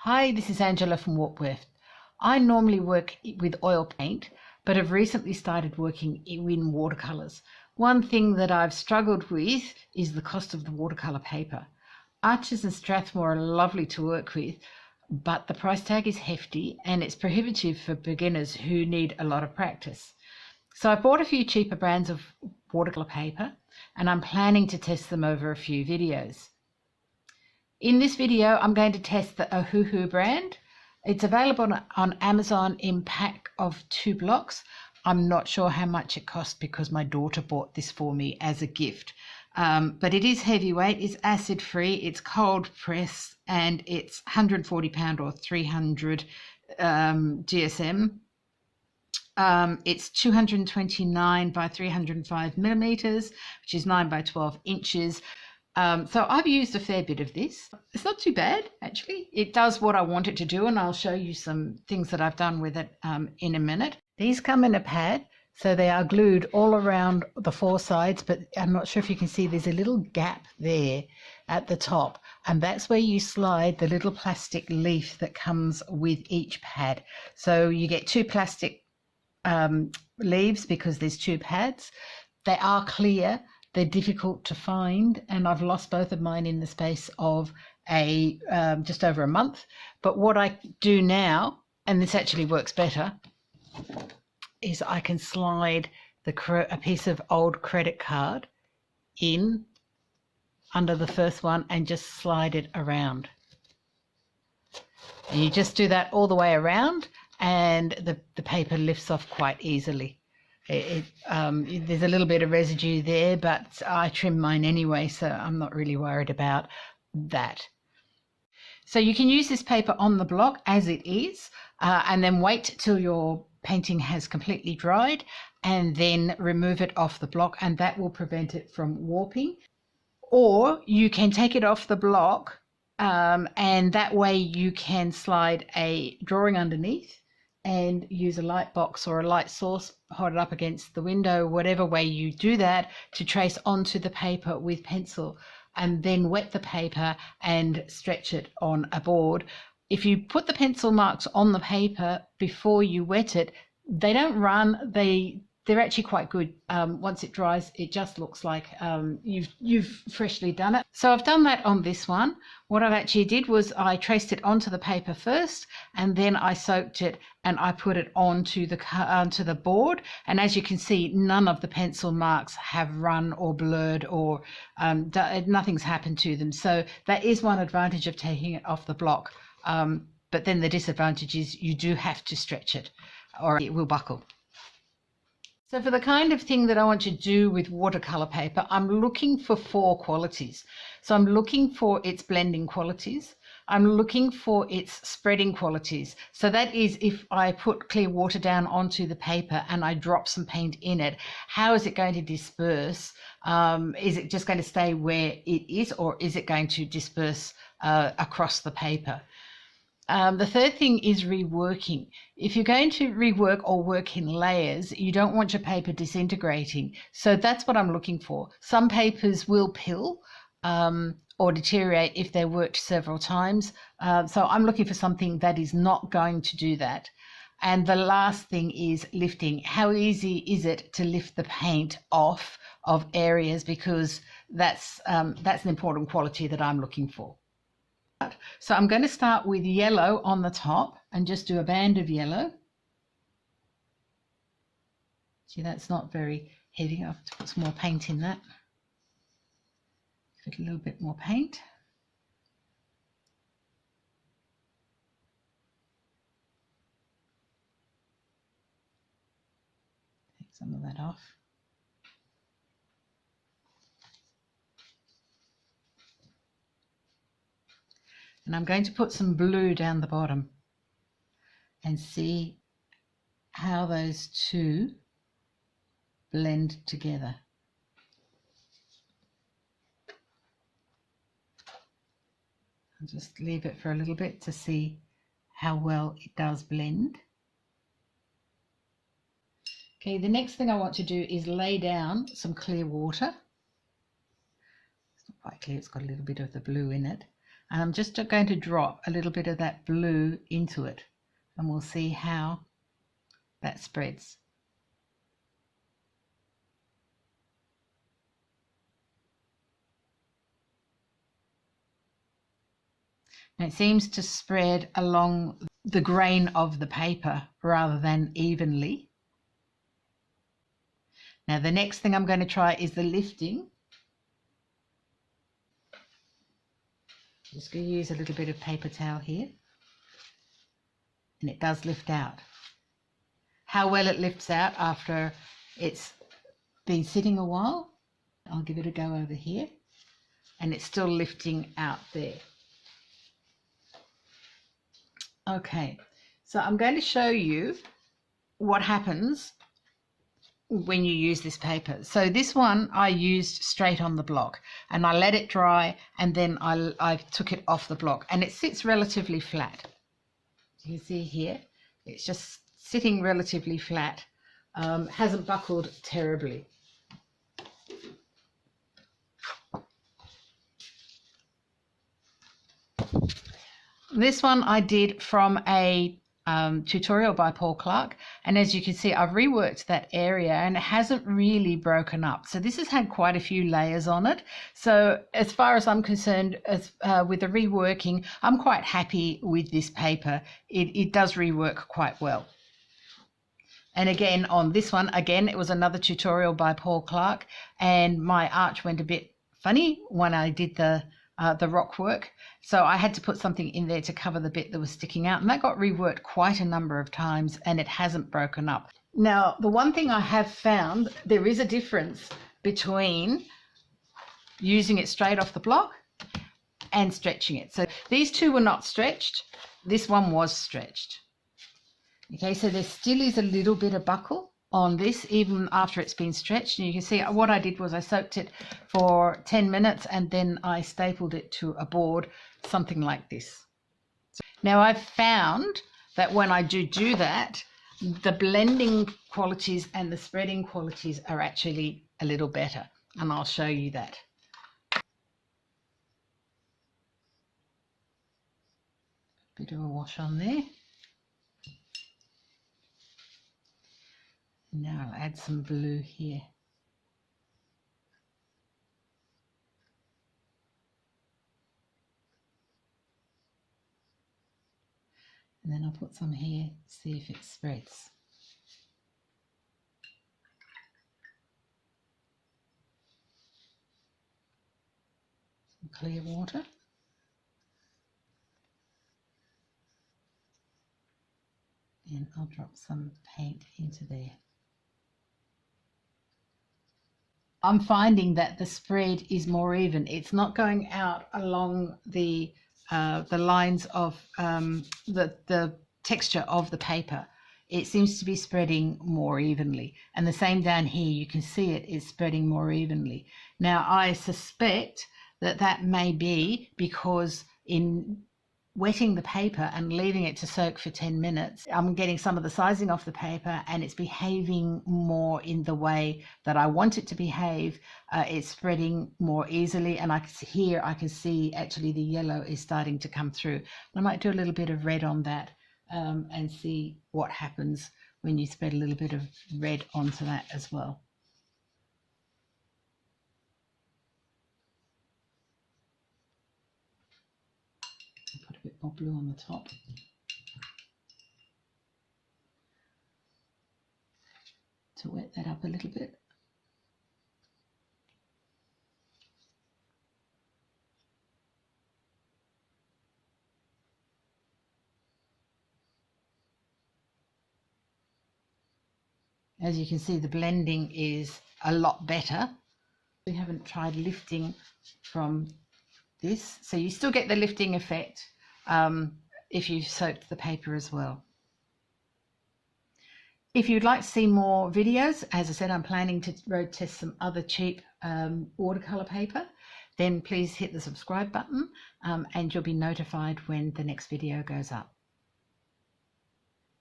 Hi, this is Angela from Warpworth. I normally work with oil paint, but have recently started working in watercolours. One thing that I've struggled with is the cost of the watercolour paper. Arches and Strathmore are lovely to work with, but the price tag is hefty and it's prohibitive for beginners who need a lot of practice. So I bought a few cheaper brands of watercolour paper and I'm planning to test them over a few videos. In this video, I'm going to test the Ohuhu brand. It's available on Amazon in pack of 2 blocks. I'm not sure how much it cost because my daughter bought this for me as a gift. But it is heavyweight, it's acid free, it's cold press, and it's £140 or 300 GSM. It's 229 by 305 millimeters, which is 9 by 12 inches. So I've used a fair bit of this. It's not too bad, actually. It does what I want it to do, and I'll show you some things that I've done with it in a minute. These come in a pad, so they are glued all around the 4 sides, but I'm not sure if you can see there's a little gap there at the top, and that's where you slide the little plastic leaf that comes with each pad. So you get 2 plastic leaves because there's 2 pads. They are clear. They're difficult to find, and I've lost both of mine in the space of just over a month. But what I do now, and this actually works better, is I can slide a piece of old credit card in under the first one and just slide it around. And you just do that all the way around, and the paper lifts off quite easily. There's a little bit of residue there, but I trim mine anyway, so I'm not really worried about that. So you can use this paper on the block as it is, and then wait till your painting has completely dried and then remove it off the block, and that will prevent it from warping. Or you can take it off the block, and that way you can slide a drawing underneath and use a light box or a light source, hold it up against the window, whatever way you do that, to trace onto the paper with pencil, and then wet the paper and stretch it on a board. If you put the pencil marks on the paper before you wet it, they don't run. They're actually quite good. Once it dries, it just looks like you've freshly done it. So I've done that on this one. What I've actually did was I traced it onto the paper first, and then I soaked it and I put it onto the board. And as you can see, none of the pencil marks have run or blurred, or nothing's happened to them. So that is one advantage of taking it off the block. But then the disadvantage is you do have to stretch it or it will buckle. So for the kind of thing that I want to do with watercolor paper, I'm looking for 4 qualities. So I'm looking for its blending qualities. I'm looking for its spreading qualities. So that is, if I put clear water down onto the paper and I drop some paint in it, how is it going to disperse? Is it just going to stay where it is, or is it going to disperse across the paper? The third thing is reworking. If you're going to rework or work in layers, you don't want your paper disintegrating. So that's what I'm looking for. Some papers will pill or deteriorate if they're worked several times. So I'm looking for something that is not going to do that. And the last thing is lifting. How easy is it to lift the paint off of areas? Because that's an important quality that I'm looking for. So I'm going to start with yellow on the top and just do a band of yellow. See, that's not very heavy. I have to put some more paint in that. Put a little bit more paint. Take some of that off. And I'm going to put some blue down the bottom and see how those two blend together. I'll just leave it for a little bit to see how well it does blend. Okay, the next thing I want to do is lay down some clear water. It's not quite clear, it's got a little bit of the blue in it. And I'm just going to drop a little bit of that blue into it, and we'll see how that spreads. And it seems to spread along the grain of the paper rather than evenly. Now the next thing I'm going to try is the lifting. Just going to use a little bit of paper towel here, and it does lift out. How well it lifts out after it's been sitting a while, I'll give it a go over here, and it's still lifting out there. Okay, so I'm going to show you what happens when you use this paper. So this one I used straight on the block, and I let it dry, and then I took it off the block, and it sits relatively flat. You can see here, it's just sitting relatively flat, hasn't buckled terribly. This one I did from a tutorial by Paul Clark, and as you can see, I've reworked that area and it hasn't really broken up. So this has had quite a few layers on it. So as far as I'm concerned, with the reworking, I'm quite happy with this paper. It does rework quite well. And again, on this one, again, it was another tutorial by Paul Clark, and my arch went a bit funny when I did the rock work. So I had to put something in there to cover the bit that was sticking out, and that got reworked quite a number of times, and it hasn't broken up. Now, the one thing I have found, there is a difference between using it straight off the block and stretching it. So these two were not stretched. This one was stretched. Okay, so there still is a little bit of buckle on this even after it's been stretched, and you can see what I did was I soaked it for 10 minutes and then I stapled it to a board, something like this. Now I've found that when I do that, the blending qualities and the spreading qualities are actually a little better, and I'll show you that. Bit of a wash on there. Now I'll add some blue here. And then I'll put some here, see if it spreads. Some clear water. And I'll drop some paint into there. I'm finding that the spread is more even. It's not going out along the lines of the texture of the paper. It seems to be spreading more evenly. And the same down here, you can see it is spreading more evenly. Now, I suspect that that may be because in wetting the paper and leaving it to soak for 10 minutes, I'm getting some of the sizing off the paper and it's behaving more in the way that I want it to behave. It's spreading more easily, and I can see actually the yellow is starting to come through. I might do a little bit of red on that and see what happens when you spread a little bit of red onto that as well. Put a bit more blue on the top. To wet that up a little bit. As you can see, the blending is a lot better. We haven't tried lifting from this, so you still get the lifting effect if you've soaked the paper as well. If you'd like to see more videos, as I said, I'm planning to road test some other cheap watercolor paper, then please hit the subscribe button and you'll be notified when the next video goes up.